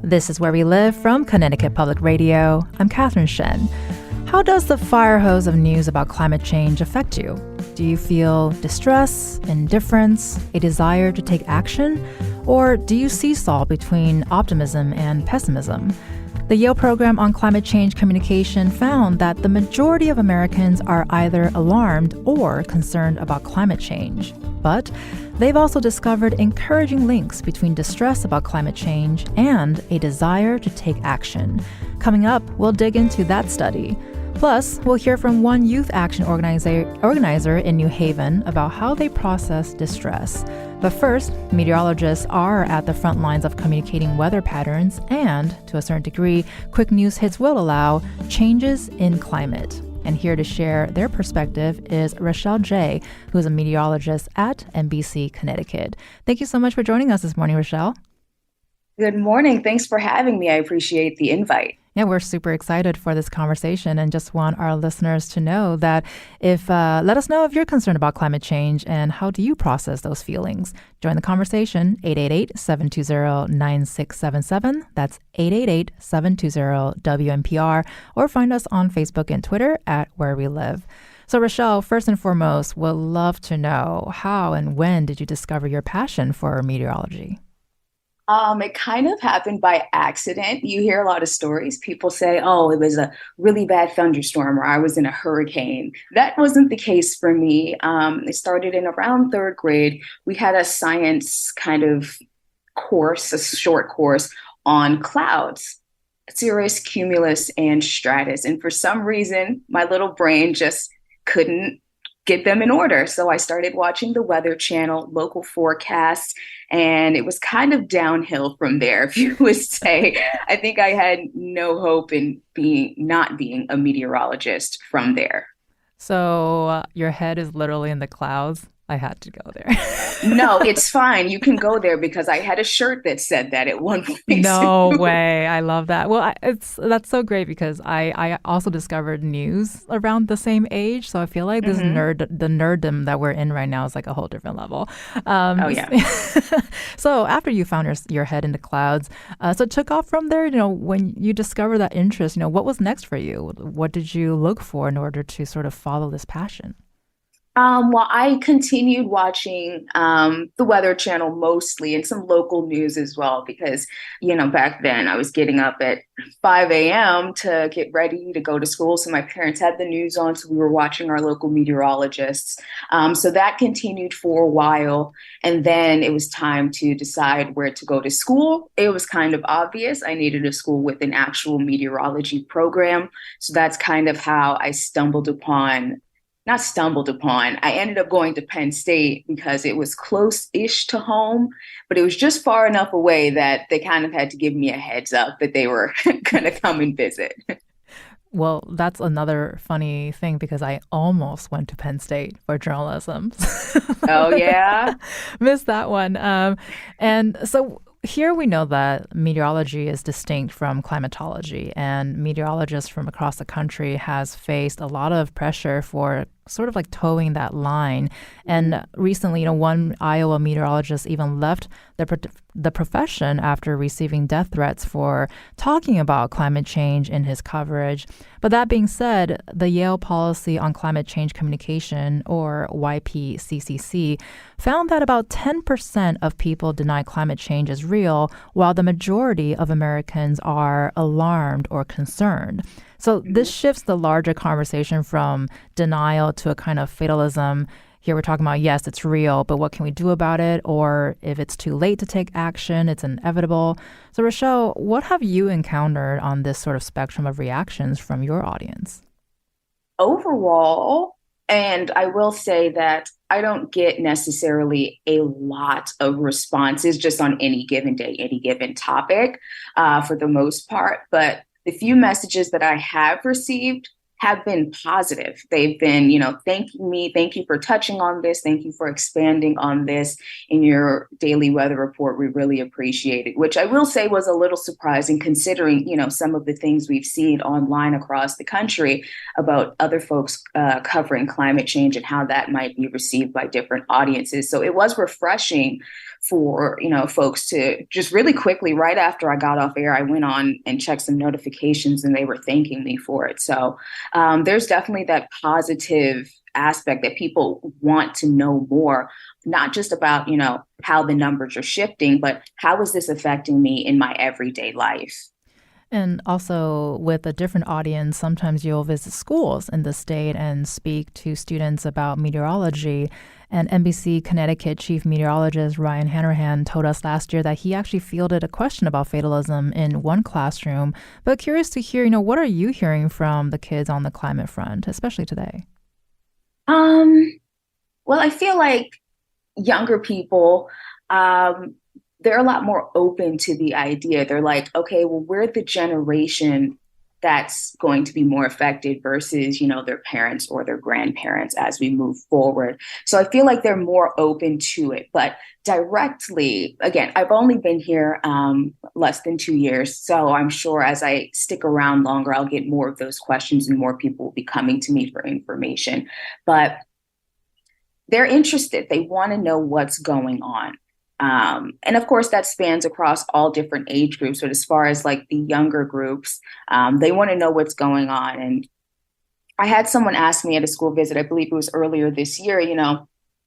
This is Where We Live from Connecticut Public Radio. I'm Catherine Shen. How does the fire hose of news about climate change affect you? Do you feel distress, indifference, a desire to take action? Or do you seesaw between optimism and pessimism? The Yale program on climate change communication found that the majority of Americans are either alarmed or concerned about climate change. But they've also discovered encouraging links between distress about climate change and a desire to take action. Coming up, we'll dig into that study. Plus, we'll hear from one youth action organizer in New Haven about how they process distress. But first, meteorologists are at the front lines of communicating weather patterns, and to a certain degree, quick news hits will allow changes in climate. And here to share their perspective is Rachael J., who is a meteorologist at NBC Connecticut. Thank you so much for joining us this morning, Rachael. Good morning. Thanks for having me. I appreciate the invite. Yeah, we're super excited for this conversation and just want our listeners to know that let us know if you're concerned about climate change and how do you process those feelings. Join the conversation, 888-720-9677. That's 888-720-WNPR, or find us on Facebook and Twitter at Where We Live. So Rachael, first and foremost, we'd love to know how and when did you discover your passion for meteorology? It kind of happened by accident. You hear a lot of stories. People say, oh, it was a really bad thunderstorm or I was in a hurricane. That wasn't the case for me. It started in around third grade. We had a science kind of course, a short course on clouds, cirrus, cumulus, and stratus. And for some reason, my little brain just couldn't get them in order. So I started watching the Weather Channel, local forecasts, and it was kind of downhill from there, if you would say. I think I had no hope in not being a meteorologist from there. So your head is literally in the clouds. I had to go there. No, it's fine. You can go there because I had a shirt that said that at one point. No way. I love that. Well, that's so great because I also discovered news around the same age. So I feel like this the nerddom that we're in right now is like a whole different level. Oh, yeah. So after you found your head in the clouds, so it took off from there, when you discovered that interest, what was next for you? What did you look for in order to sort of follow this passion? Well, I continued watching the Weather Channel mostly and some local news as well, because, back then I was getting up at 5 a.m. to get ready to go to school. So my parents had the news on, so we were watching our local meteorologists. So that continued for a while. And then it was time to decide where to go to school. It was kind of obvious. I needed a school with an actual meteorology program. So that's kind of how I I ended up going to Penn State because it was close-ish to home, but it was just far enough away that they kind of had to give me a heads up that they were going to come and visit. Well, that's another funny thing because I almost went to Penn State for journalism. Oh, yeah? Missed that one. And so here we know that meteorology is distinct from climatology, and meteorologists from across the country has faced a lot of pressure for sort of like towing that line. And recently, one Iowa meteorologist even left the profession after receiving death threats for talking about climate change in his coverage. But that being said, the Yale Policy on Climate Change Communication, or YPCCC, found that about 10% of people deny climate change is real, while the majority of Americans are alarmed or concerned. So this shifts the larger conversation from denial to a kind of fatalism. Here we're talking about, yes, it's real, but what can we do about it? Or if it's too late to take action, it's inevitable. So Rachael, what have you encountered on this sort of spectrum of reactions from your audience? Overall, and I will say that I don't get necessarily a lot of responses just on any given day, any given topic for the most part, but the few messages that I have received have been positive. They've been, thanking me. Thank you for touching on this. Thank you for expanding on this in your daily weather report. We really appreciate it, which I will say was a little surprising considering, some of the things we've seen online across the country about other folks covering climate change and how that might be received by different audiences. So it was refreshing for, folks to just really quickly, right after I got off air, I went on and checked some notifications and they were thanking me for it. So there's definitely that positive aspect that people want to know more, not just about, how the numbers are shifting, but how is this affecting me in my everyday life? And also, with a different audience, sometimes you'll visit schools in the state and speak to students about meteorology. And NBC Connecticut chief meteorologist Ryan Hanrahan told us last year that he actually fielded a question about fatalism in one classroom. But curious to hear, what are you hearing from the kids on the climate front, especially today? Well, I feel like younger people, they're a lot more open to the idea. They're like, okay, well, we're the generation that's going to be more affected versus, their parents or their grandparents as we move forward. So I feel like they're more open to it. But directly, again, I've only been here less than 2 years. So I'm sure as I stick around longer, I'll get more of those questions and more people will be coming to me for information. But they're interested. They want to know what's going on. And of course, that spans across all different age groups. But as far as like the younger groups, they want to know what's going on. And I had someone ask me at a school visit, I believe it was earlier this year,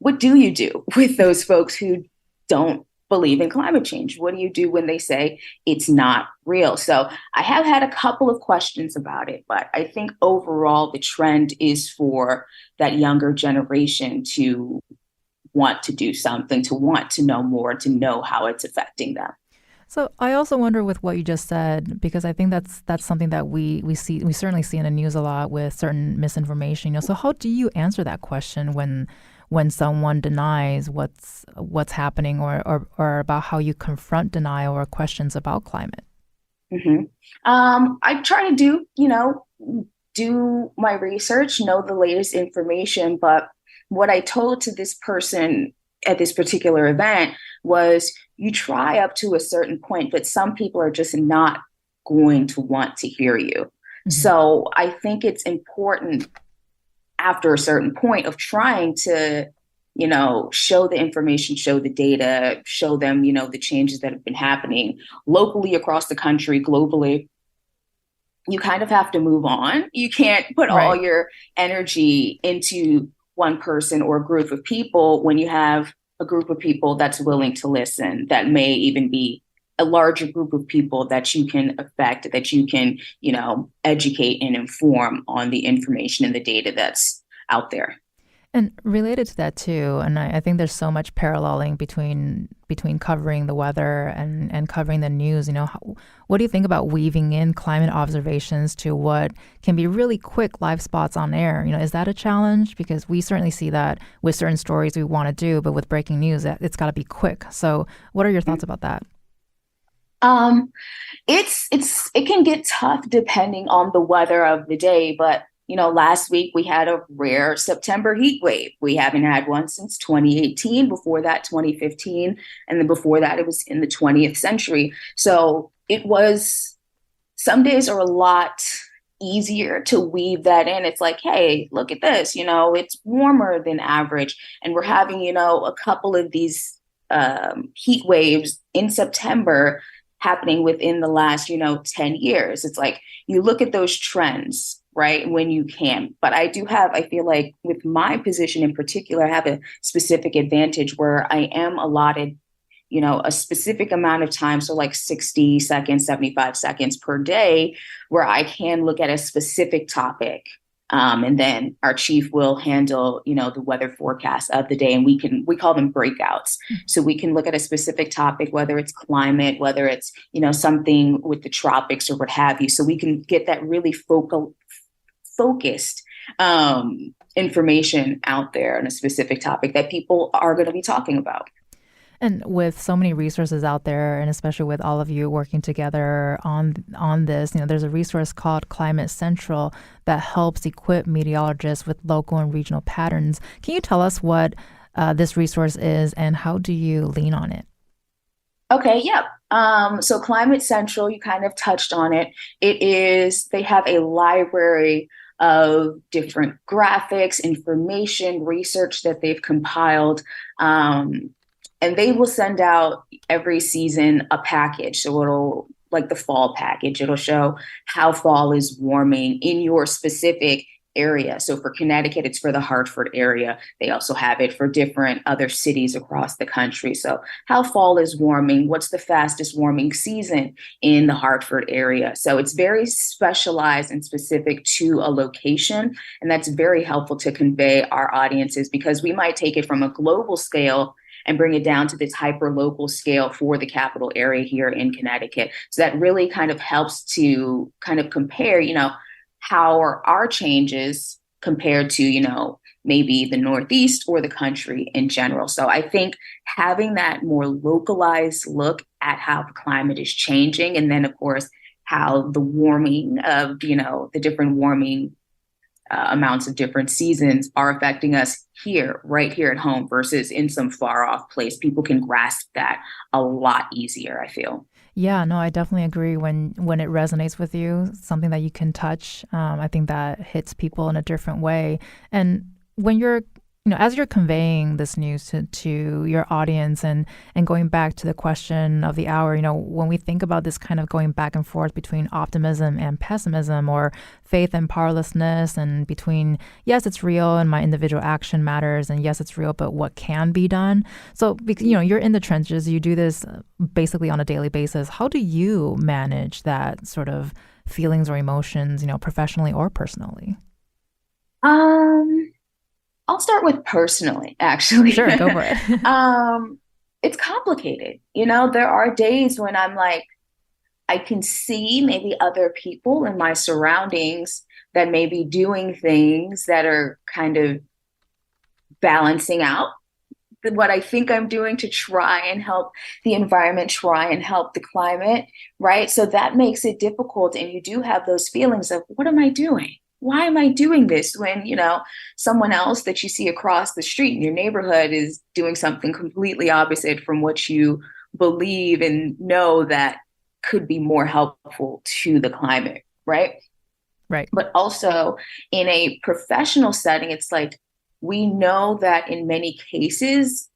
what do you do with those folks who don't believe in climate change? What do you do when they say it's not real? So I have had a couple of questions about it, but I think overall the trend is for that younger generation to want to do something, to want to know more, to know how it's affecting them. So I also wonder with what you just said, because I think that's something that we certainly see in the news a lot with certain misinformation. So how do you answer that question when someone denies what's happening, or about how you confront denial or questions about climate? Mm-hmm. I try to do my research, know the latest information, but what I told to this person at this particular event was you try up to a certain point, but some people are just not going to want to hear you. Mm-hmm. So I think it's important after a certain point of trying to, show the information, show the data, show them, the changes that have been happening locally across the country, globally. You kind of have to move on. You can't put all your energy into one person or a group of people when you have a group of people that's willing to listen, that may even be a larger group of people that you can affect, that you can, educate and inform on the information and the data that's out there. And related to that too, and I think there's so much paralleling between covering the weather and covering the news. What do you think about weaving in climate observations to what can be really quick live spots on air? Is that a challenge? Because we certainly see that with certain stories we want to do, but with breaking news, it's got to be quick. So what are your thoughts about that? It can get tough depending on the weather of the day, but last week we had a rare September heat wave. We haven't had one since 2018, before that 2015, and then before that it was in the 20th century. So some days are a lot easier to weave that in. It's like, hey, look at this, it's warmer than average. And we're having, a couple of these heat waves in September happening within the last, 10 years. It's like you look at those trends, right, when you can. But I feel like with my position in particular, I have a specific advantage where I am allotted, a specific amount of time. So like 60 seconds, 75 seconds per day, where I can look at a specific topic. And then our chief will handle, the weather forecast of the day, and we call them breakouts. So we can look at a specific topic, whether it's climate, whether it's, something with the tropics or what have you. So we can get that really focused information out there on a specific topic that people are going to be talking about. And with so many resources out there, and especially with all of you working together on this, there's a resource called Climate Central that helps equip meteorologists with local and regional patterns. Can you tell us what this resource is and how do you lean on it? Okay, yeah. So Climate Central, you kind of touched on it. They have a library of different graphics, information, research that they've compiled. And they will send out every season a package. So it'll, like the fall package, it'll show how fall is warming in your specific area. So for Connecticut, it's for the Hartford area. They also have it for different other cities across the country. So how fall is warming, what's the fastest warming season in the Hartford area. So it's very specialized and specific to a location. And that's very helpful to convey our audiences because we might take it from a global scale and bring it down to this hyper local scale for the capital area here in Connecticut. So that really kind of helps to kind of compare, how are our changes compared to, maybe the Northeast or the country in general. So I think having that more localized look at how the climate is changing, and then of course, how the warming of, the different warming amounts of different seasons are affecting us here, right here at home versus in some far off place. People can grasp that a lot easier, I feel. Yeah, no, I definitely agree when it resonates with you, something that you can touch. I think that hits people in a different way. And when you're as you're conveying this news to your audience and going back to the question of the hour, when we think about this kind of going back and forth between optimism and pessimism or faith and powerlessness and between, yes, it's real and my individual action matters and yes, it's real, but what can be done? So, you're in the trenches, you do this basically on a daily basis. How do you manage that sort of feelings or emotions, professionally or personally? I'll start with personally, actually. Sure, go for it. It's complicated. There are days when I'm like, I can see maybe other people in my surroundings that may be doing things that are kind of balancing out what I think I'm doing to try and help the environment, try and help the climate, right? So that makes it difficult. And you do have those feelings of, what am I doing? Why am I doing this when, someone else that you see across the street in your neighborhood is doing something completely opposite from what you believe and know that could be more helpful to the climate, right? Right. But also in a professional setting, it's like, we know that in many cases,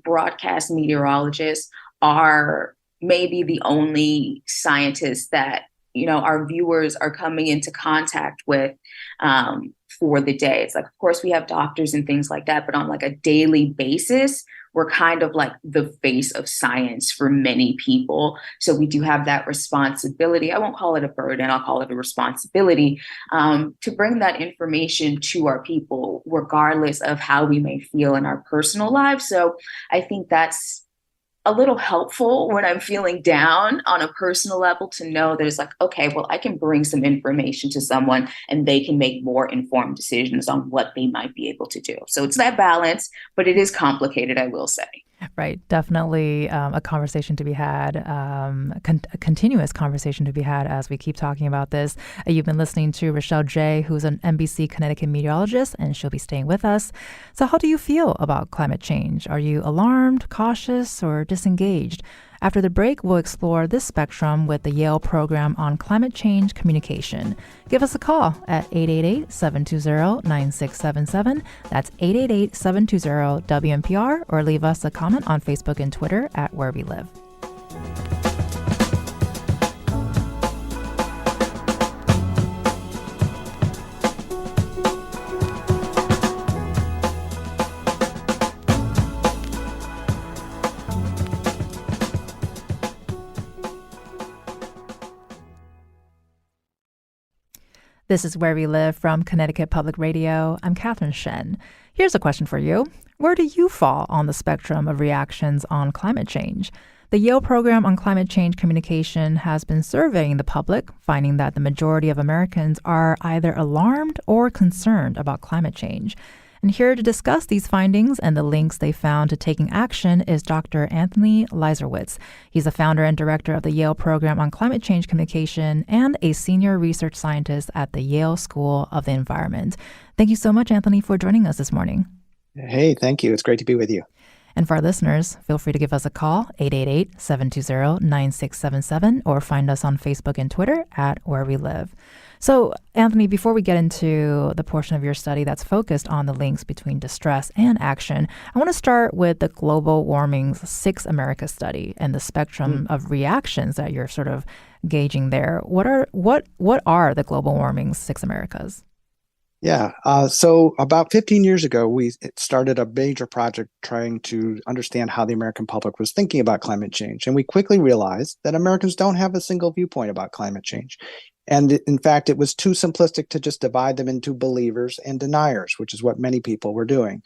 broadcast meteorologists are maybe the only scientists that our viewers are coming into contact with for the day. It's like, of course, we have doctors and things like that, but on like a daily basis, we're kind of like the face of science for many people. So we do have that responsibility. I won't call it a burden, I'll call it a responsibility to bring that information to our people, regardless of how we may feel in our personal lives. So I think that's a little helpful when I'm feeling down on a personal level to know that it's like, okay, well, I can bring some information to someone and they can make more informed decisions on what they might be able to do. So it's that balance, but it is complicated, I will say. Right. Definitely a conversation to be had, a continuous conversation to be had as we keep talking about this. You've been listening to Rachael J., who's an NBC Connecticut meteorologist, and she'll be staying with us. So how do you feel about climate change? Are you alarmed, cautious, or disengaged? After the break, we'll explore this spectrum with the Yale program on climate change communication. Give us a call at 888-720-9677. That's 888-720-WNPR, or leave us a comment on Facebook and Twitter at Where We Live. This is Where We Live from Connecticut Public Radio. I'm Catherine Shen. Here's a question for you. Where do you fall on the spectrum of reactions on climate change? The Yale program on climate change communication has been surveying the public, finding that the majority of Americans are either alarmed or concerned about climate change. And here to discuss these findings and the links they found to taking action is Dr. Anthony Leiserowitz. He's the founder and director of the Yale program on climate change communication and a senior research scientist at the Yale School of the Environment. Thank you so much, Anthony, for joining us this morning. Hey, thank you. It's great to be with you. And for our listeners, feel free to give us a call, 888-720-9677, or find us on Facebook and Twitter at Where We Live. So, Anthony, before we get into the portion of your study that's focused on the links between distress and action, I want to start with the Global Warming's 6 America study and the spectrum of reactions that you're sort of gauging there. What are the Global Warming's 6 Americas? Yeah. So about 15 years ago, we started a major project trying to understand how the American public was thinking about climate change. And we quickly realized that Americans don't have a single viewpoint about climate change. And in fact, it was too simplistic to just divide them into believers and deniers, which is what many people were doing.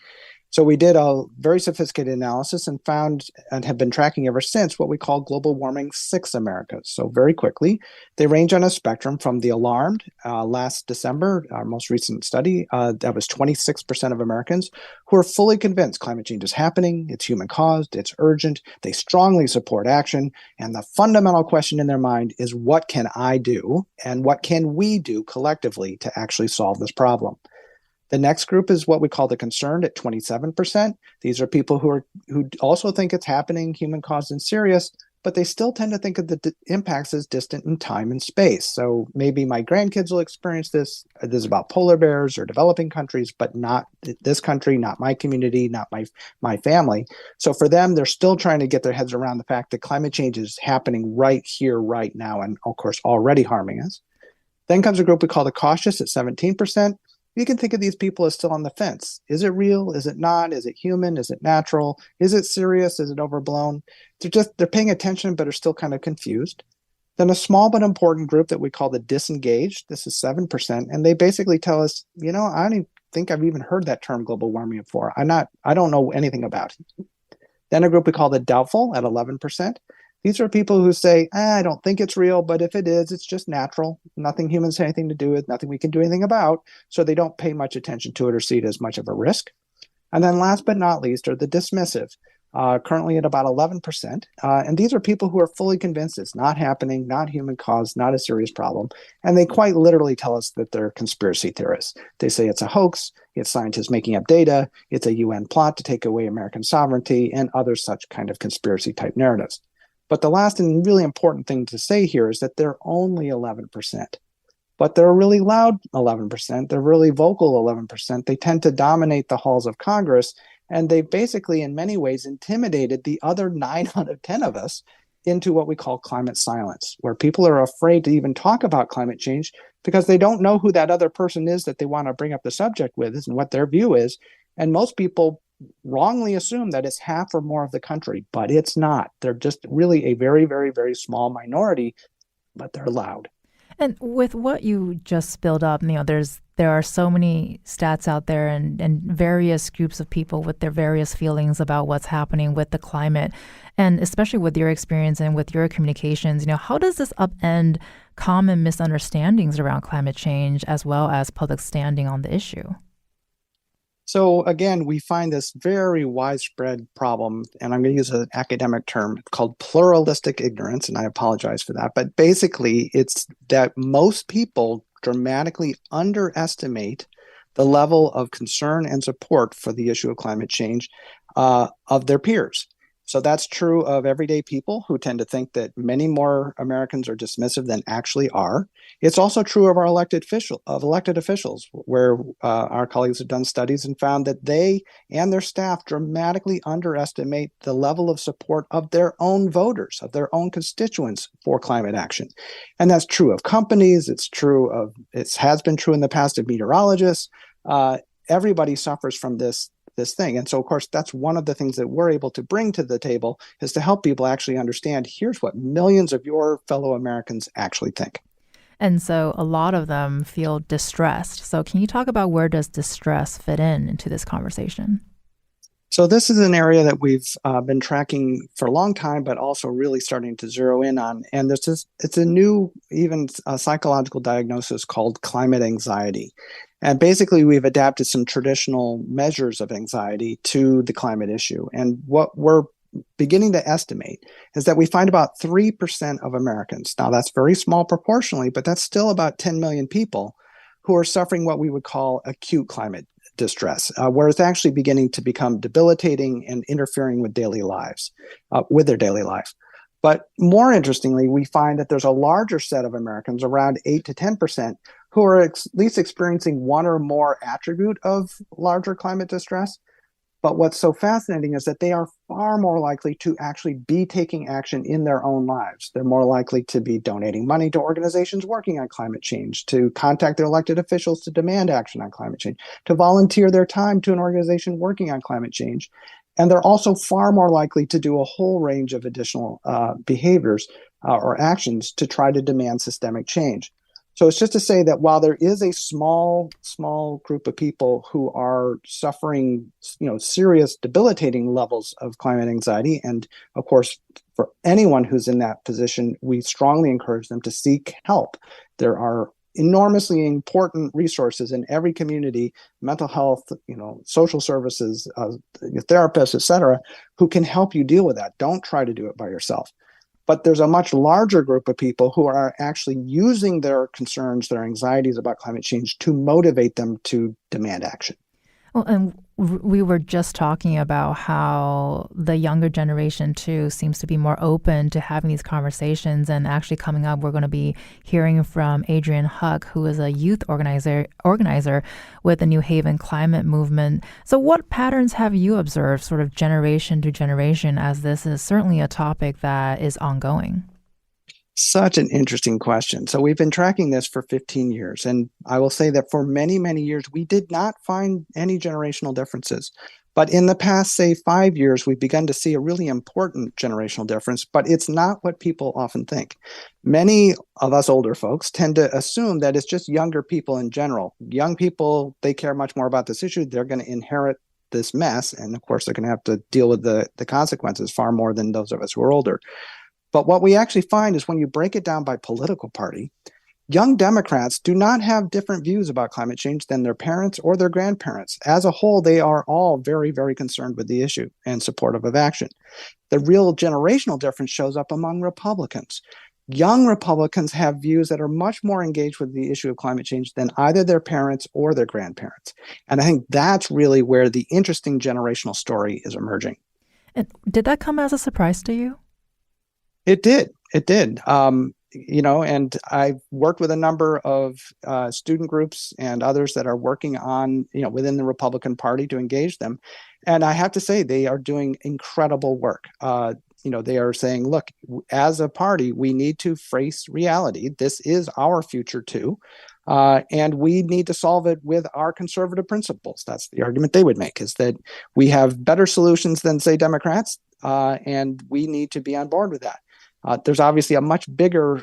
So we did a very sophisticated analysis and found, and have been tracking ever since, what we call global warming 6 Americas. So very quickly, they range on a spectrum from the alarmed. Last December, our most recent study, that was 26% of Americans who are fully convinced climate change is happening, it's human caused, it's urgent, they strongly support action, and the fundamental question in their mind is, what can I do and what can we do collectively to actually solve this problem? The next group is what we call the concerned at 27%. These are people who also think it's happening, human caused and serious, but they still tend to think of the impacts as distant in time and space. So maybe my grandkids will experience this. This is about polar bears or developing countries, but not this country, not my community, not my family. So for them, they're still trying to get their heads around the fact that climate change is happening right here, right now, and of course already harming us. Then comes a group we call the cautious at 17%. You can think of these people as still on the fence. Is it real? Is it not? Is it human? Is it natural? Is it serious? Is it overblown? They're paying attention, but are still kind of confused. Then a small but important group that we call the disengaged. This is 7%. And they basically tell us, I don't even think I've even heard that term global warming before. I don't know anything about it. Then a group we call the doubtful at 11%. These are people who say, I don't think it's real, but if it is, it's just natural. Nothing humans have anything to do with, nothing we can do anything about. So they don't pay much attention to it or see it as much of a risk. And then last but not least are the dismissive, currently at about 11%. And these are people who are fully convinced it's not happening, not human caused, not a serious problem. And they quite literally tell us that they're conspiracy theorists. They say it's a hoax, it's scientists making up data, it's a UN plot to take away American sovereignty, and other such kind of conspiracy type narratives. But the last and really important thing to say here is that they're only 11%. But they're a really loud 11%. They're really vocal 11%. They tend to dominate the halls of Congress. And they basically, in many ways, intimidated the other 9 out of 10 of us into what we call climate silence, where people are afraid to even talk about climate change because they don't know who that other person is that they want to bring up the subject with and what their view is. And most people wrongly assume that it's half or more of the country, but it's not. They're just really a very, very, very small minority, but they're loud. And with what you just spilled up, there are so many stats out there and various groups of people with their various feelings about what's happening with the climate. And especially with your experience and with your communications, how does this upend common misunderstandings around climate change as well as public standing on the issue? So again, we find this very widespread problem, and I'm going to use an academic term called pluralistic ignorance, and I apologize for that. But basically, it's that most people dramatically underestimate the level of concern and support for the issue of climate change of their peers. So that's true of everyday people who tend to think that many more Americans are dismissive than actually are. It's also true of our elected officials, where our colleagues have done studies and found that they and their staff dramatically underestimate the level of support of their own voters, of their own constituents for climate action. And that's true of companies. It has been true in the past of meteorologists. Everybody suffers from this thing. And so, of course, that's one of the things that we're able to bring to the table is to help people actually understand, here's what millions of your fellow Americans actually think. And so a lot of them feel distressed. So can you talk about where does distress fit into this conversation? So this is an area that we've been tracking for a long time, but also really starting to zero in on. And it's a new, even psychological diagnosis called climate anxiety. And basically, we've adapted some traditional measures of anxiety to the climate issue. And what we're beginning to estimate is that we find about 3% of Americans. Now, that's very small proportionally, but that's still about 10 million people who are suffering what we would call acute climate distress, where it's actually beginning to become debilitating and interfering with daily lives, with their daily life. But more interestingly, we find that there's a larger set of Americans, around 8 to 10%, who are at least experiencing one or more attribute of larger climate distress. But what's so fascinating is that they are far more likely to actually be taking action in their own lives. They're more likely to be donating money to organizations working on climate change, to contact their elected officials to demand action on climate change, to volunteer their time to an organization working on climate change. And they're also far more likely to do a whole range of additional behaviors or actions to try to demand systemic change. So it's just to say that while there is a small group of people who are suffering, serious debilitating levels of climate anxiety, and of course, for anyone who's in that position, we strongly encourage them to seek help. There are enormously important resources in every community, mental health, social services, therapists, et cetera, who can help you deal with that. Don't try to do it by yourself. But there's a much larger group of people who are actually using their concerns, their anxieties about climate change to motivate them to demand action. Well, and we were just talking about how the younger generation, too, seems to be more open to having these conversations. And actually coming up, we're going to be hearing from Adrian Huq, who is a youth organizer with the New Haven Climate Movement. So what patterns have you observed sort of generation to generation, as this is certainly a topic that is ongoing? Such an interesting question. So we've been tracking this for 15 years, and I will say that for many, many years, we did not find any generational differences. But in the past, say, 5 years, we've begun to see a really important generational difference, but it's not what people often think. Many of us older folks tend to assume that it's just younger people in general. Young people, they care much more about this issue. They're going to inherit this mess, and of course, they're going to have to deal with the consequences far more than those of us who are older. But what we actually find is when you break it down by political party, young Democrats do not have different views about climate change than their parents or their grandparents. As a whole, they are all very, very concerned with the issue and supportive of action. The real generational difference shows up among Republicans. Young Republicans have views that are much more engaged with the issue of climate change than either their parents or their grandparents. And I think that's really where the interesting generational story is emerging. And did that come as a surprise to you? It did. And I've worked with a number of student groups and others that are working on, within the Republican Party to engage them. And I have to say, they are doing incredible work. They are saying, look, as a party, we need to face reality. This is our future too. And we need to solve it with our conservative principles. That's the argument they would make, is that we have better solutions than, say, Democrats, and we need to be on board with that. There's obviously a much bigger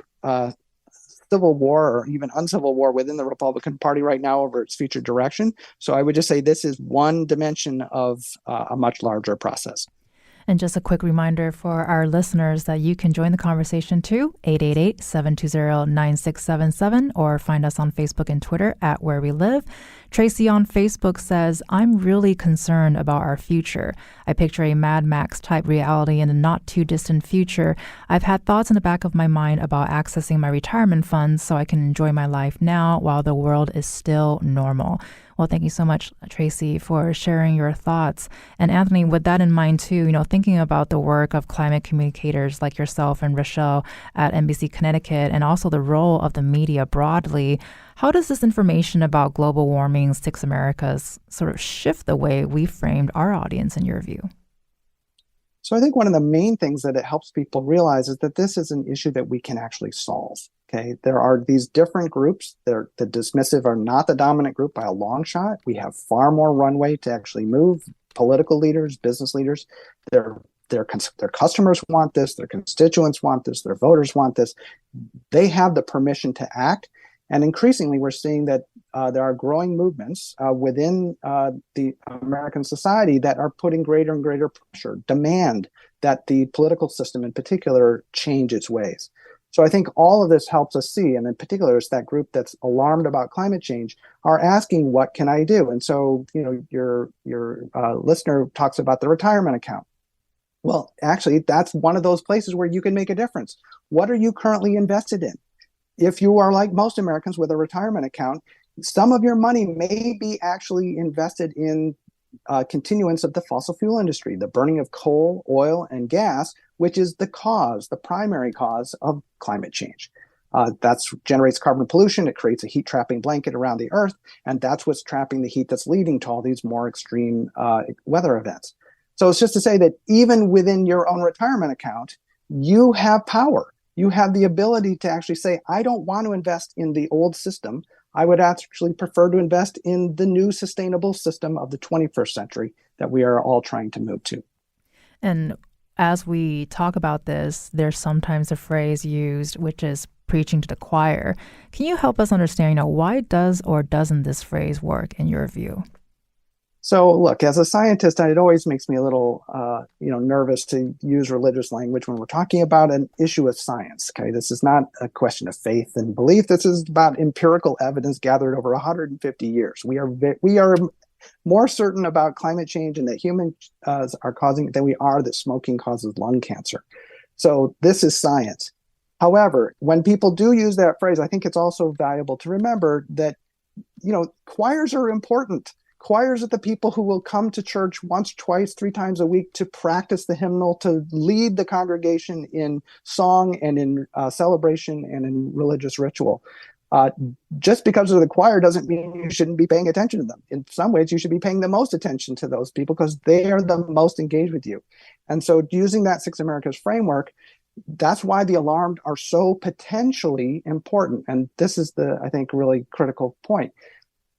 civil war or even uncivil war within the Republican Party right now over its future direction. So I would just say this is one dimension of a much larger process. And just a quick reminder for our listeners that you can join the conversation too, 888-720-9677, or find us on Facebook and Twitter at Where We Live. Tracy on Facebook says, I'm really concerned about our future. I picture a Mad Max type reality in a not too distant future. I've had thoughts in the back of my mind about accessing my retirement funds so I can enjoy my life now while the world is still normal. Well, thank you so much, Tracy, for sharing your thoughts. And Anthony, with that in mind, too, thinking about the work of climate communicators like yourself and Rachael at NBC Connecticut, and also the role of the media broadly, how does this information about global warming, Six Americas, sort of shift the way we framed our audience, in your view? So I think one of the main things that it helps people realize is that this is an issue that we can actually solve. Okay, there are these different groups. The dismissive are not the dominant group by a long shot. We have far more runway to actually move. Political leaders, business leaders, their customers want this, their constituents want this, their voters want this. They have the permission to act. And increasingly, we're seeing that there are growing movements within the American society that are putting greater and greater pressure, demand that the political system in particular change its ways. So I think all of this helps us see, and in particular, it's that group that's alarmed about climate change are asking, what can I do? And so, your listener talks about the retirement account. Well, actually, that's one of those places where you can make a difference. What are you currently invested in? If you are like most Americans with a retirement account, some of your money may be actually invested in continuance of the fossil fuel industry, the burning of coal, oil, and gas, which is the primary cause of climate change. That generates carbon pollution. It creates a heat trapping blanket around the Earth, and that's what's trapping the heat that's leading to all these more extreme weather events. So it's just to say that even within your own retirement account, you have power. You have the ability to actually say, I don't want to invest in the old system. I would actually prefer to invest in the new sustainable system of the 21st century that we are all trying to move to. And as we talk about this, there's sometimes a phrase used, which is preaching to the choir. Can you help us understand, why does or doesn't this phrase work in your view? So look, as a scientist, it always makes me a little, nervous to use religious language when we're talking about an issue of science. Okay, this is not a question of faith and belief. This is about empirical evidence gathered over 150 years. We are more certain about climate change and that humans are causing it than we are that smoking causes lung cancer. So this is science. However, when people do use that phrase, I think it's also valuable to remember that, choirs are important. Choirs are the people who will come to church once, twice, 3 times a week to practice the hymnal, to lead the congregation in song and in celebration and in religious ritual. Just because of the choir doesn't mean you shouldn't be paying attention to them. In some ways, you should be paying the most attention to those people because they are the most engaged with you. And so using that Six Americas framework, that's why the alarmed are so potentially important. And this is I think, really critical point.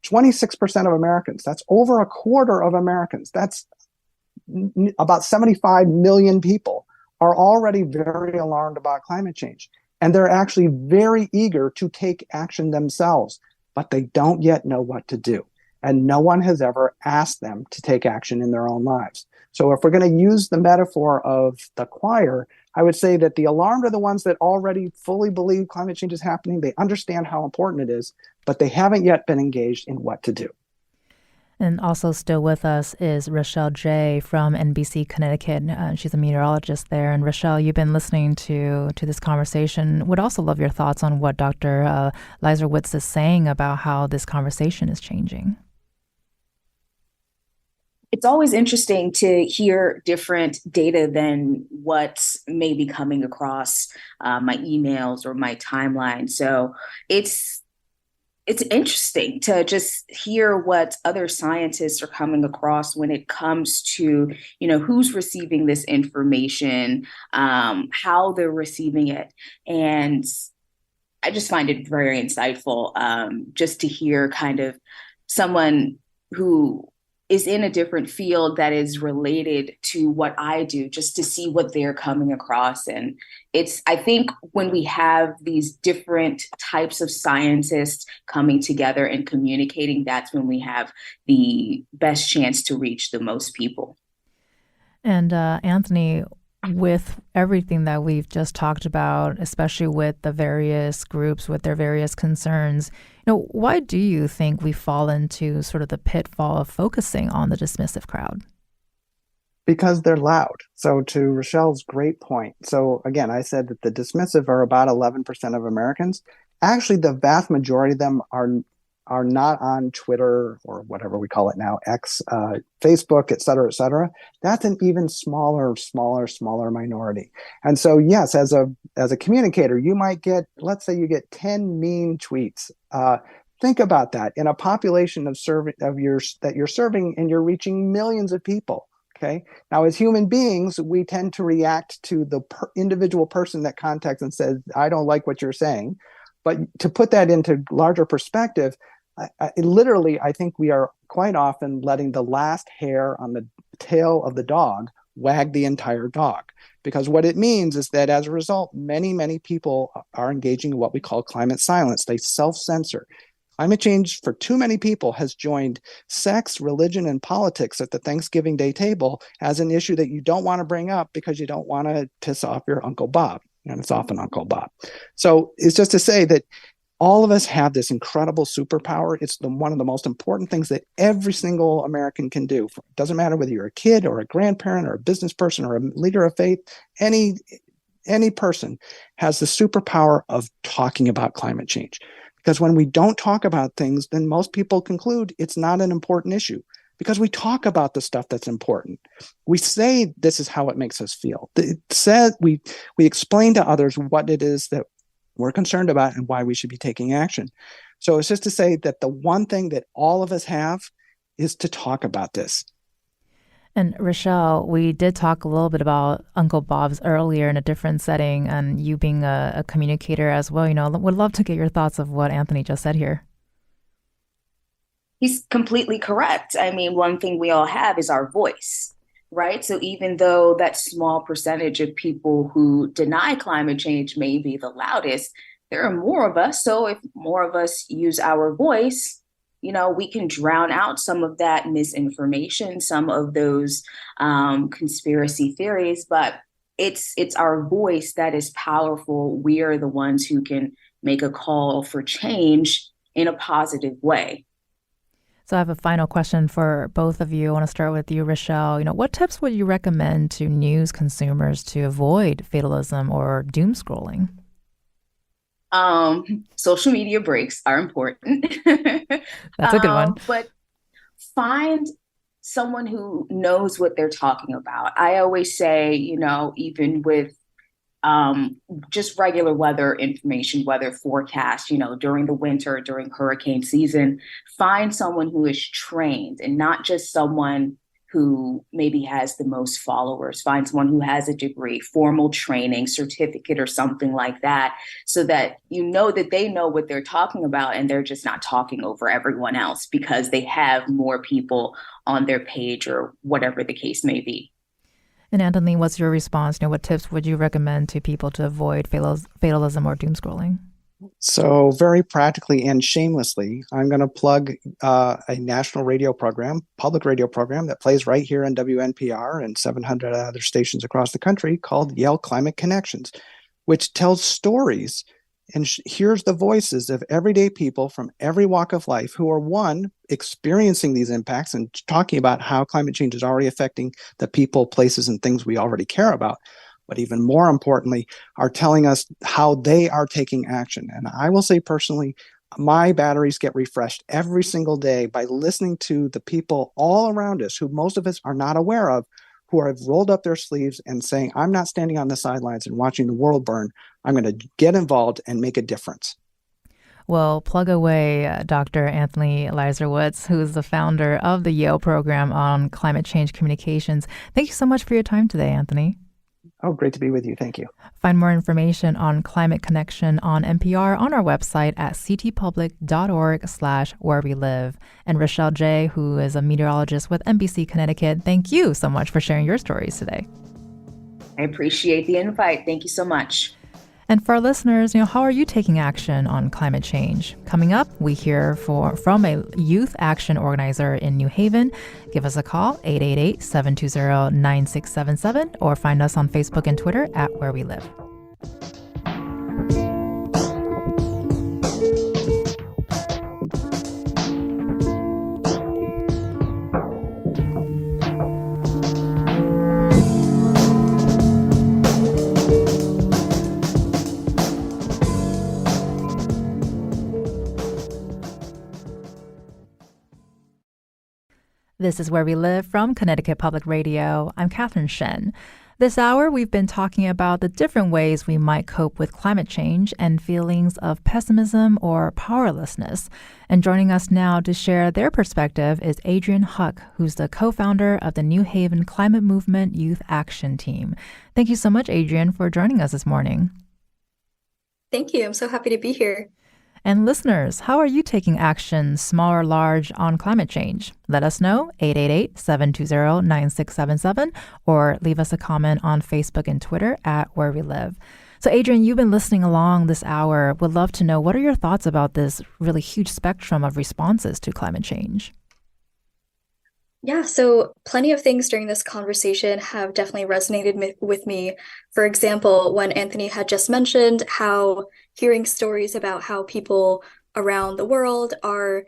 26% of Americans, that's over a quarter of Americans, that's about 75 million people, are already very alarmed about climate change. And they're actually very eager to take action themselves, but they don't yet know what to do. And no one has ever asked them to take action in their own lives. So if we're going to use the metaphor of the choir, I would say that the alarmed are the ones that already fully believe climate change is happening. They understand how important it is, but they haven't yet been engaged in what to do. And also still with us is Rachael J. from NBC Connecticut. She's a meteorologist there. And Rachael, you've been listening to this conversation. Would also love your thoughts on what Dr. Leiserowitz is saying about how this conversation is changing. It's always interesting to hear different data than what may be coming across my emails or my timeline. So it's interesting to just hear what other scientists are coming across when it comes to, who's receiving this information, how they're receiving it. And I just find it very insightful just to hear kind of someone who is in a different field that is related to what I do, just to see what they're coming across. And I think when we have these different types of scientists coming together and communicating, that's when we have the best chance to reach the most people. And Anthony, with everything that we've just talked about, especially with the various groups with their various concerns, why do you think we fall into sort of the pitfall of focusing on the dismissive crowd? Because they're loud. So to Rachel's great point. So again, I said that the dismissive are about 11% of Americans. Actually, the vast majority of them are not on Twitter or whatever we call it now, X, Facebook, et cetera, et cetera. That's an even smaller minority. And so, yes, as a communicator, you might get, let's say you get 10 mean tweets. Think about that in a population that you're serving, and you're reaching millions of people. Okay. Now, as human beings, we tend to react to the individual person that contacts and says, I don't like what you're saying. But to put that into larger perspective, I think we are quite often letting the last hair on the tail of the dog wag the entire dog. Because what it means is that as a result, many, many people are engaging in what we call climate silence. They self-censor. Climate change for too many people has joined sex, religion, and politics at the Thanksgiving Day table as an issue that you don't want to bring up because you don't want to piss off your Uncle Bob. And it's often Uncle Bob. So it's just to say that all of us have this incredible superpower. It's one of the most important things that every single American can do. It doesn't matter whether you're a kid or a grandparent or a business person or a leader of faith. Any person has the superpower of talking about climate change. Because when we don't talk about things, then most people conclude it's not an important issue, because we talk about the stuff that's important. We say this is how it makes us feel. It said we explain to others what it is that we're concerned about and why we should be taking action. So it's just to say that the one thing that all of us have is to talk about this. And Rachael, we did talk a little bit about Uncle Bob's earlier in a different setting, and you being a communicator as well. Would love to get your thoughts of what Anthony just said here. He's completely correct. I mean, one thing we all have is our voice, right? So even though that small percentage of people who deny climate change may be the loudest, there are more of us. So if more of us use our voice, we can drown out some of that misinformation, some of those conspiracy theories, but it's our voice that is powerful. We are the ones who can make a call for change in a positive way. So I have a final question for both of you. I want to start with you, Rachael. What tips would you recommend to news consumers to avoid fatalism or doom scrolling? Social media breaks are important. That's a good one. But find someone who knows what they're talking about. I always say, even with just regular weather information, weather forecast, during the winter, during hurricane season, find someone who is trained and not just someone who maybe has the most followers. Find someone who has a degree, formal training, certificate, or something like that, so that that they know what they're talking about and they're just not talking over everyone else because they have more people on their page or whatever the case may be. And Anthony, what's your response? What tips would you recommend to people to avoid fatalism or doom scrolling? So very practically and shamelessly, I'm going to plug a national radio program, public radio program that plays right here on WNPR and 700 other stations across the country called Yale Climate Connections, which tells stories and hears the voices of everyday people from every walk of life who are, experiencing these impacts and talking about how climate change is already affecting the people, places, and things we already care about. But even more importantly, are telling us how they are taking action. And I will say personally, my batteries get refreshed every single day by listening to the people all around us who most of us are not aware of, who have rolled up their sleeves and saying, I'm not standing on the sidelines and watching the world burn. I'm going to get involved and make a difference. Well, plug away, Dr. Anthony Leiserowitz, who is the founder of the Yale program on climate change communications. Thank you so much for your time today, Anthony. Oh, great to be with you. Thank you. Find more information on Climate Connection on NPR on our website at ctpublic.org/where we live. And Rachael J., who is a meteorologist with NBC Connecticut, thank you so much for sharing your stories today. I appreciate the invite. Thank you so much. And for our listeners, how are you taking action on climate change? Coming up, we hear from a youth action organizer in New Haven. Give us a call, 888-720-9677, or find us on Facebook and Twitter at Where We Live. This is Where We Live from Connecticut Public Radio. I'm Catherine Shen. This hour, we've been talking about the different ways we might cope with climate change and feelings of pessimism or powerlessness. And joining us now to share their perspective is Adrian Huq, who's the co-founder of the New Haven Climate Movement Youth Action Team. Thank you so much, Adrian, for joining us this morning. Thank you. I'm so happy to be here. And listeners, how are you taking action, small or large, on climate change? Let us know, 888-720-9677, or leave us a comment on Facebook and Twitter at Where We Live. So Adrian, you've been listening along this hour. Would love to know, what are your thoughts about this really huge spectrum of responses to climate change? Yeah, so plenty of things during this conversation have definitely resonated with me. For example, when Anthony had just mentioned how hearing stories about how people around the world are,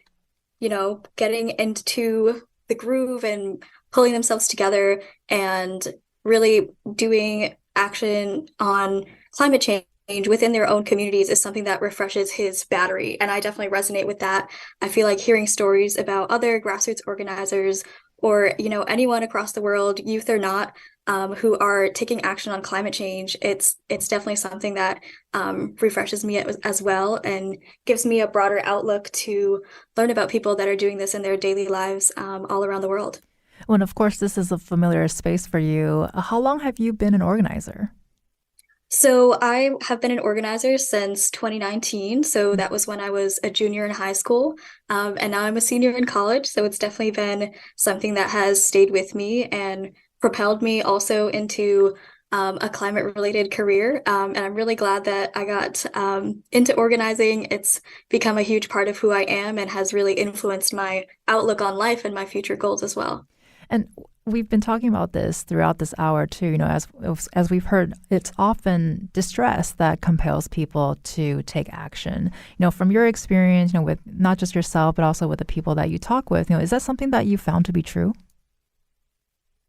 getting into the groove and pulling themselves together and really doing action on climate change within their own communities is something that refreshes his battery. And I definitely resonate with that. I feel like hearing stories about other grassroots organizers or, anyone across the world, youth or not, who are taking action on climate change, it's definitely something that refreshes me as well and gives me a broader outlook to learn about people that are doing this in their daily lives all around the world. Well, and of course, this is a familiar space for you. How long have you been an organizer? So I have been an organizer since 2019. So that was when I was a junior in high school. And now I'm a senior in college. So it's definitely been something that has stayed with me and propelled me also into a climate-related career. And I'm really glad that I got into organizing. It's become a huge part of who I am and has really influenced my outlook on life and my future goals as well. And we've been talking about this throughout this hour too. As we've heard, it's often distress that compels people to take action. From your experience, with not just yourself, but also with the people that you talk with, is that something that you found to be true?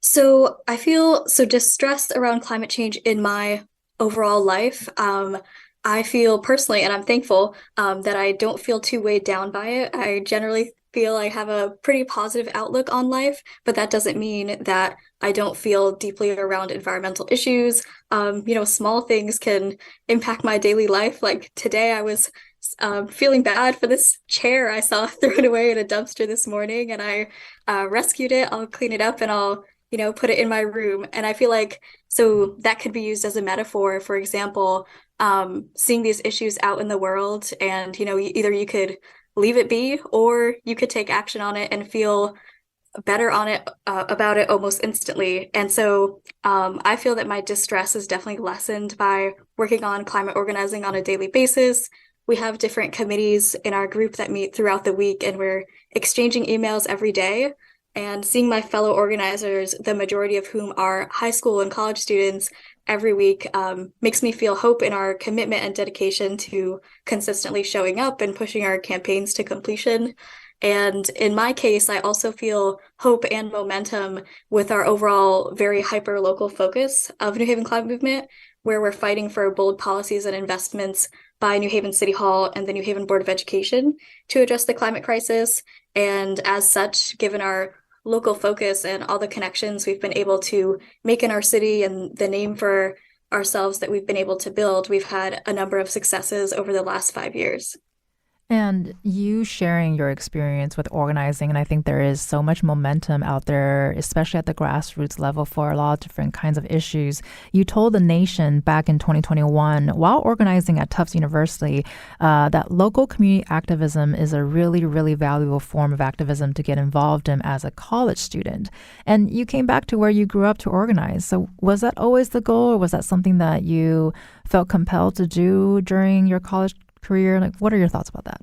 So I feel so distressed around climate change in my overall life. I feel personally, and I'm thankful that I don't feel too weighed down by it. I generally feel I have a pretty positive outlook on life, but that doesn't mean that I don't feel deeply around environmental issues. Small things can impact my daily life. Like today, I was feeling bad for this chair I saw thrown away in a dumpster this morning, and I rescued it. I'll clean it up and I'll put it in my room. And I feel like so that could be used as a metaphor. For example, seeing these issues out in the world, and either you could leave it be or you could take action on it and feel better on it about it almost instantly. And so I feel that my distress is definitely lessened by working on climate organizing on a daily basis. We have different committees in our group that meet throughout the week, and we're exchanging emails every day. And seeing my fellow organizers, the majority of whom are high school and college students, every week makes me feel hope in our commitment and dedication to consistently showing up and pushing our campaigns to completion. And in my case, I also feel hope and momentum with our overall very hyper-local focus of New Haven Climate Movement, where we're fighting for bold policies and investments by New Haven City Hall and the New Haven Board of Education to address the climate crisis. And as such, given our local focus and all the connections we've been able to make in our city and the name for ourselves that we've been able to build, we've had a number of successes over the last 5 years. And you sharing your experience with organizing, and I think there is so much momentum out there, especially at the grassroots level for a lot of different kinds of issues. You told the nation back in 2021, while organizing at Tufts University, that local community activism is a really, really valuable form of activism to get involved in as a college student. And you came back to where you grew up to organize. So was that always the goal, or was that something that you felt compelled to do during your college career? Like, what are your thoughts about that?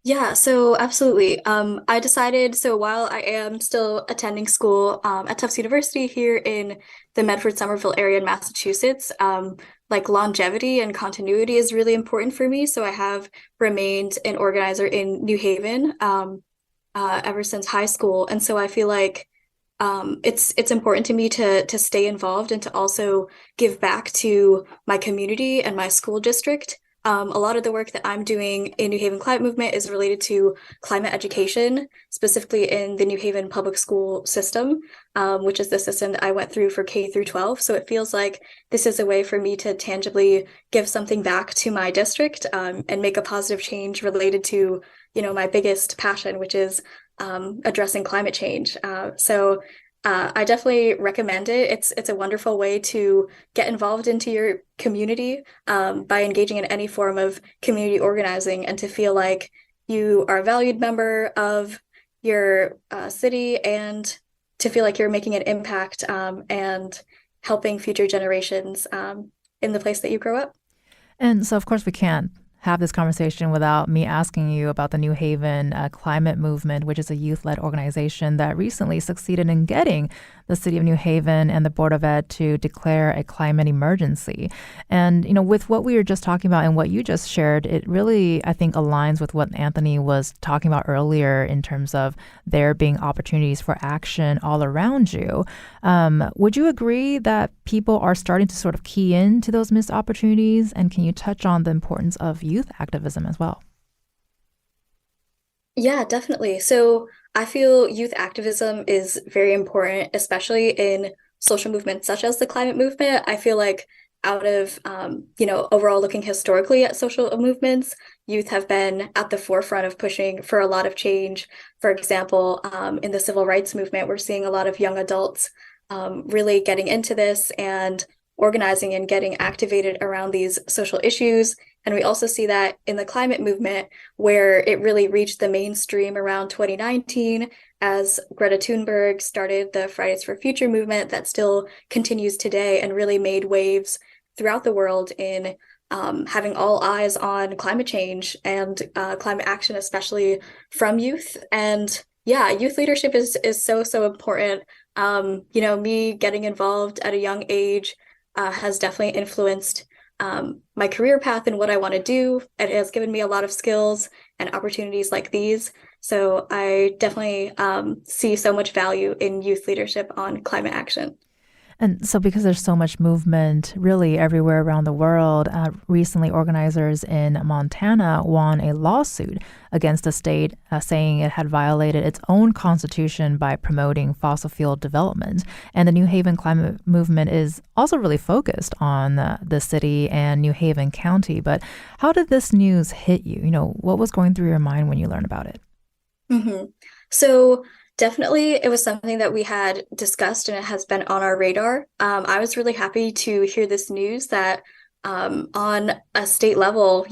Yeah, so absolutely. I decided, so while I am still attending school at Tufts University here in the Medford-Somerville area in Massachusetts, like longevity and continuity is really important for me. So I have remained an organizer in New Haven ever since high school. And so I feel like it's important to me to stay involved and to also give back to my community and my school district. A lot of the work that I'm doing in New Haven Climate Movement is related to climate education, specifically in the New Haven public school system, which is the system that I went through for K through 12. So it feels like this is a way for me to tangibly give something back to my district and make a positive change related to, my biggest passion, which is addressing climate change. I definitely recommend it. It's a wonderful way to get involved into your community by engaging in any form of community organizing and to feel like you are a valued member of your city and to feel like you're making an impact and helping future generations in the place that you grow up. And so, of course, we can't have this conversation without me asking you about the New Haven Climate Movement, which is a youth-led organization that recently succeeded in getting the city of New Haven and the Board of Ed to declare a climate emergency. And, with what we were just talking about and what you just shared, it really, I think, aligns with what Anthony was talking about earlier in terms of there being opportunities for action all around you. Would you agree that people are starting to sort of key into those missed opportunities? And can you touch on the importance of youth activism as well? Yeah, definitely. So I feel youth activism is very important, especially in social movements such as the climate movement. I feel like out of, overall looking historically at social movements, youth have been at the forefront of pushing for a lot of change. For example, in the civil rights movement, we're seeing a lot of young adults really getting into this and organizing and getting activated around these social issues. And we also see that in the climate movement, where it really reached the mainstream around 2019 as Greta Thunberg started the Fridays for Future movement that still continues today and really made waves throughout the world in having all eyes on climate change and climate action, especially from youth. And yeah, youth leadership is so important. Me getting involved at a young age has definitely influenced my career path and what I want to do. It has given me a lot of skills and opportunities like these. So I definitely see so much value in youth leadership on climate action. And so because there's so much movement really everywhere around the world, recently organizers in Montana won a lawsuit against the state saying it had violated its own constitution by promoting fossil fuel development. And the New Haven climate movement is also really focused on the city and New Haven County. But how did this news hit you? What was going through your mind when you learned about it? Mm-hmm. So definitely, it was something that we had discussed and it has been on our radar. I was really happy to hear this news that on a state level,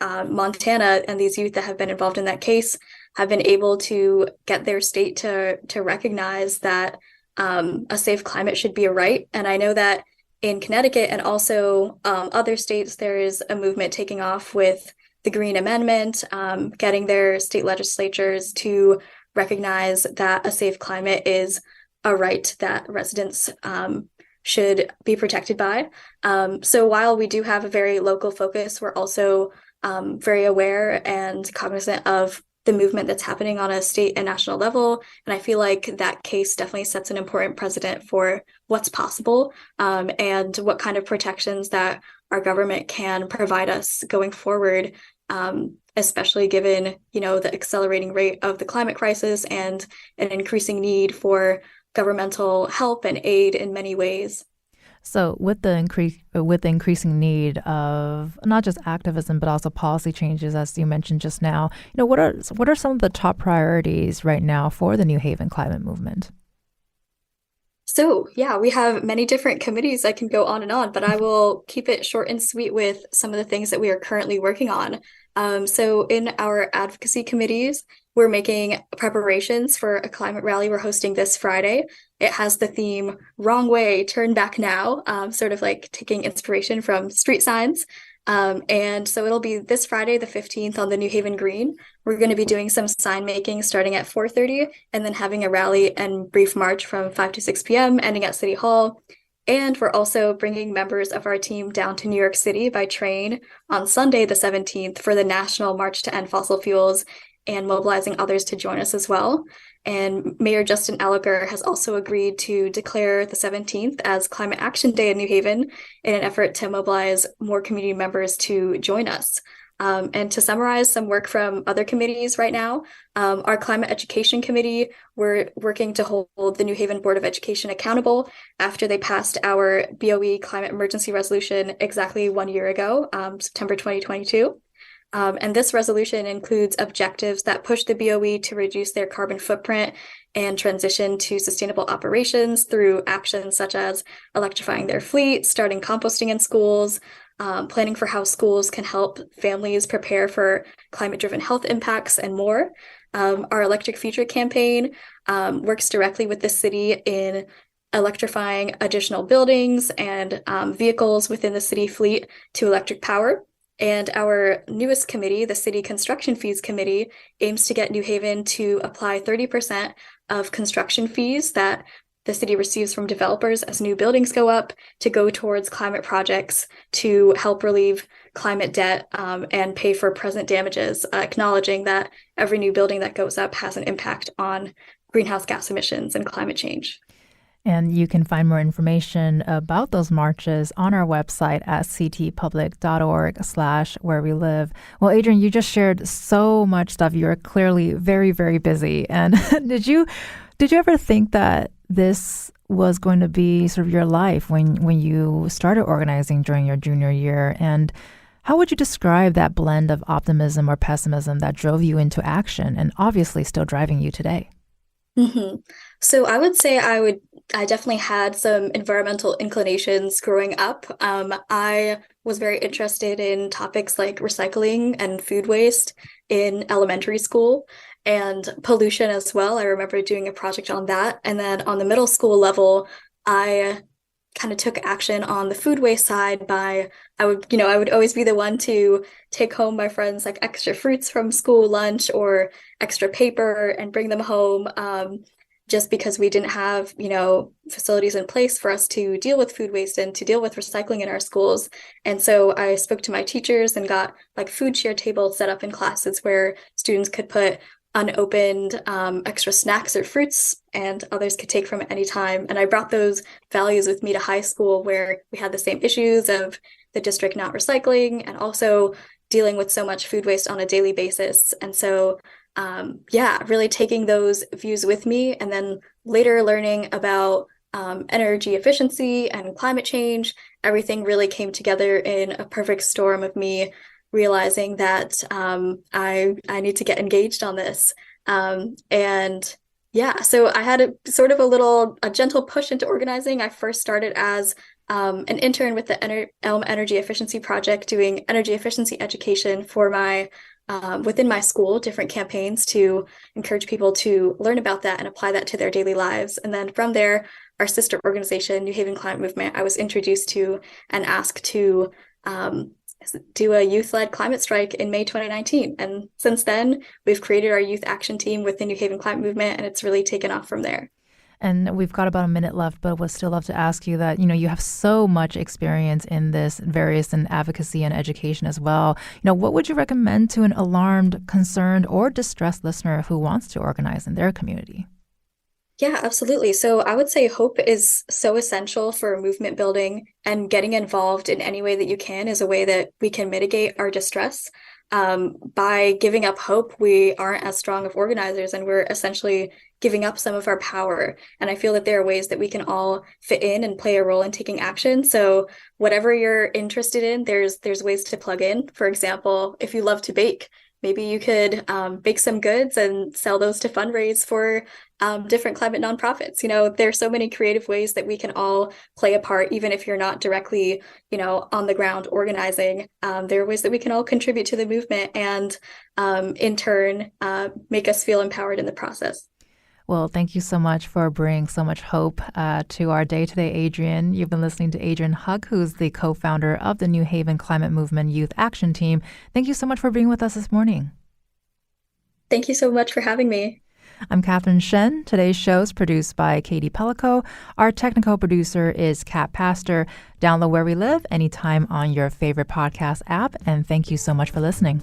Montana and these youth that have been involved in that case have been able to get their state to recognize that a safe climate should be a right. And I know that in Connecticut and also other states, there is a movement taking off with the Green Amendment, getting their state legislatures to recognize that a safe climate is a right that residents should be protected by. So while we do have a very local focus, we're also very aware and cognizant of the movement that's happening on a state and national level. And I feel like that case definitely sets an important precedent for what's possible and what kind of protections that our government can provide us going forward, especially given, the accelerating rate of the climate crisis and an increasing need for governmental help and aid in many ways. So with the increasing need of not just activism, but also policy changes, as you mentioned just now, what are some of the top priorities right now for the New Haven climate movement? So yeah, we have many different committees. I can go on and on, but I will keep it short and sweet with some of the things that we are currently working on. So in our advocacy committees, we're making preparations for a climate rally we're hosting this Friday. It has the theme "Wrong Way, Turn Back Now," sort of like taking inspiration from street signs. And so it'll be this Friday, the 15th on the New Haven Green. We're going to be doing some sign making starting at 4:30 and then having a rally and brief march from 5 to 6 p.m. ending at City Hall. And we're also bringing members of our team down to New York City by train on Sunday, the 17th, for the National March to End Fossil Fuels and mobilizing others to join us as well. And Mayor Justin Alliger has also agreed to declare the 17th as Climate Action Day in New Haven in an effort to mobilize more community members to join us. And to summarize some work from other committees right now, our Climate Education Committee, we're working to hold the New Haven Board of Education accountable after they passed our BOE Climate Emergency Resolution exactly 1 year ago, September 2022. And this resolution includes objectives that push the BOE to reduce their carbon footprint and transition to sustainable operations through actions such as electrifying their fleet, starting composting in schools, planning for how schools can help families prepare for climate-driven health impacts, and more. Our Electric Future campaign works directly with the city in electrifying additional buildings and vehicles within the city fleet to electric power. And our newest committee, the City Construction Fees Committee, aims to get New Haven to apply 30% of construction fees that the city receives from developers as new buildings go up to go towards climate projects to help relieve climate debt and pay for present damages, acknowledging that every new building that goes up has an impact on greenhouse gas emissions and climate change. And you can find more information about those marches on our website at ctpublic.org/where we live. Well, Adrian, you just shared so much stuff. You're clearly very, very busy. And did you ever think that this was going to be sort of your life when you started organizing during your junior year? And how would you describe that blend of optimism or pessimism that drove you into action and obviously still driving you today? Mm-hmm. So I would say I definitely had some environmental inclinations growing up. I was very interested in topics like recycling and food waste in elementary school and pollution as well. I remember doing a project on that. And then on the middle school level, I kind of took action on the food waste side I would always be the one to take home my friends like extra fruits from school lunch or extra paper and bring them home. Just because we didn't have, facilities in place for us to deal with food waste and to deal with recycling in our schools. And so I spoke to my teachers and got like food share tables set up in classes where students could put unopened extra snacks or fruits and others could take from at any time. And I brought those values with me to high school where we had the same issues of the district not recycling and also dealing with so much food waste on a daily basis. And so really taking those views with me and then later learning about energy efficiency and climate change, everything really came together in a perfect storm of me realizing that I need to get engaged on this. So I had a gentle push into organizing. I first started as an intern with the Elm Energy Efficiency Project doing energy efficiency education for my within my school, different campaigns to encourage people to learn about that and apply that to their daily lives. And then from there, our sister organization, New Haven Climate Movement, I was introduced to and asked to do a youth-led climate strike in May 2019. And since then, we've created our youth action team with the New Haven Climate Movement, and it's really taken off from there. And we've got about a minute left, but would still love to ask you that, you have so much experience in this, various in advocacy and education as well. What would you recommend to an alarmed, concerned, or distressed listener who wants to organize in their community? Yeah, absolutely. So I would say hope is so essential for movement building, and getting involved in any way that you can is a way that we can mitigate our distress. By giving up hope, we aren't as strong of organizers and we're essentially giving up some of our power. And I feel that there are ways that we can all fit in and play a role in taking action. So whatever you're interested in, there's ways to plug in. For example, if you love to bake, maybe you could bake some goods and sell those to fundraise for different climate nonprofits. There's so many creative ways that we can all play a part, even if you're not directly, on the ground organizing. There are ways that we can all contribute to the movement and in turn, make us feel empowered in the process. Well, thank you so much for bringing so much hope to our day today, Adrian. You've been listening to Adrian Huq, who's the co-founder of the New Haven Climate Movement Youth Action Team. Thank you so much for being with us this morning. Thank you so much for having me. I'm Catherine Shen. Today's show is produced by Katie Pellico. Our technical producer is Kat Pastor. Download Where We Live anytime on your favorite podcast app. And thank you so much for listening.